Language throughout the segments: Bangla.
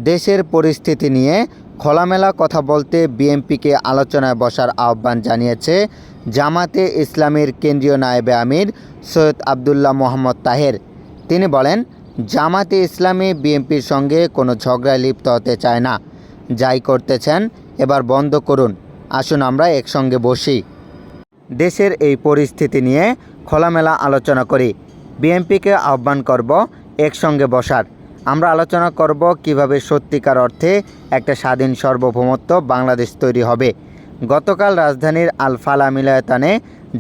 দেশের পরিস্থিতি নিয়ে খোলামেলা কথা বলতে বিএনপিকে আলোচনায় বসার আহ্বান জানিয়েছে জামাতে ইসলামীর কেন্দ্রীয় নায়েবে আমির সৈয়দ আবদুল্লাহ মোহাম্মদ তাহের। তিনি বলেন, জামাতে ইসলামী বিএনপির সঙ্গে কোনো ঝগড়ায় লিপ্ত হতে চায় না। যাই করতেছেন এবার বন্ধ করুন, আসুন আমরা একসঙ্গে বসি। দেশের এই পরিস্থিতি নিয়ে খোলামেলা আলোচনা করি। বিএনপিকে আহ্বান করব একসঙ্গে বসার। আমরা আলোচনা করব কিভাবে সত্যিকার অর্থে একটা স্বাধীন সার্বভৌমত্ব বাংলাদেশ তৈরি হবে। গতকাল রাজধানীর আল ফালাহ মিলনায়তনে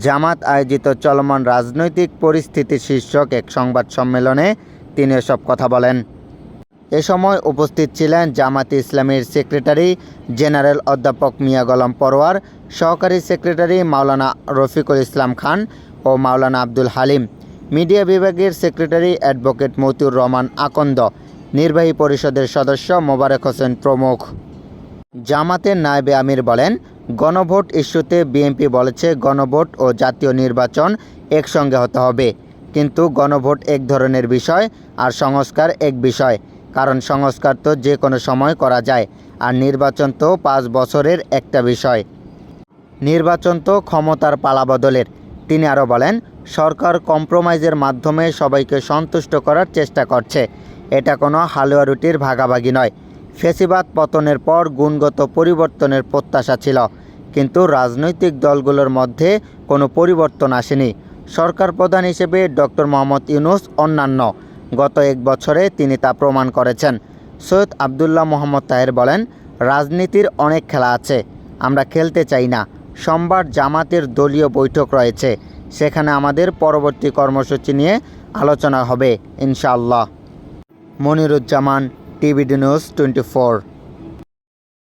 জামাত আয়োজিত চলমান রাজনৈতিক পরিস্থিতি শীর্ষক এক সংবাদ সম্মেলনে তিনি এসব কথা বলেন। এ সময় উপস্থিত ছিলেন জামাতে ইসলামীর সেক্রেটারি জেনারেল অধ্যাপক মিয়া গোলাম পরোয়ার, সহকারী সেক্রেটারি মাওলানা রফিকুল ইসলাম খান ও মাওলানা আব্দুল হালিম, মিডিয়া বিভাগের সেক্রেটারি অ্যাডভোকেট মতিউর রহমান আকন্দ, নির্বাহী পরিষদের সদস্য মোবারক হোসেন প্রমুখ। জামাতের নায়েবে আমির বলেন, গণভোট ইস্যুতে বিএনপি বলেছে গণভোট ও জাতীয় নির্বাচন একসঙ্গে হতে হবে, কিন্তু গণভোট এক ধরনের বিষয় আর সংস্কার এক বিষয়। কারণ সংস্কার তো যে কোনো সময় করা যায়, আর নির্বাচন তো 5 বছরের একটা বিষয়। নির্বাচন তো ক্ষমতার পালাবদলের। তিনি আরও বলেন, সরকার কম্প্রোমাইজের মাধ্যমে সবাইকে সন্তুষ্ট করার চেষ্টা করছে। এটা কোনো হালুয়া রুটির ভাগাভাগি নয়। ফ্যাসিবাদ পতনের পর গুণগত পরিবর্তনের প্রত্যাশা ছিল, কিন্তু রাজনৈতিক দলগুলোর মধ্যে কোনো পরিবর্তন আসেনি। সরকার প্রধান হিসেবে ডক্টর মোহাম্মদ ইউনূস অন্যান্য। গত 1 বছরে তিনি তা প্রমাণ করেছেন। সৈয়দ আবদুল্লাহ মোহাম্মদ তাহের বলেন, রাজনীতির অনেক খেলা আছে, আমরা খেলতে চাই না। সোমবার জামাতের দলীয় বৈঠক রয়েছে, সেখানে আমাদের পরবর্তী কর্মসূচি নিয়ে আলোচনা হবে ইনশাআল্লাহ। Moniruzzaman, TVD news 24।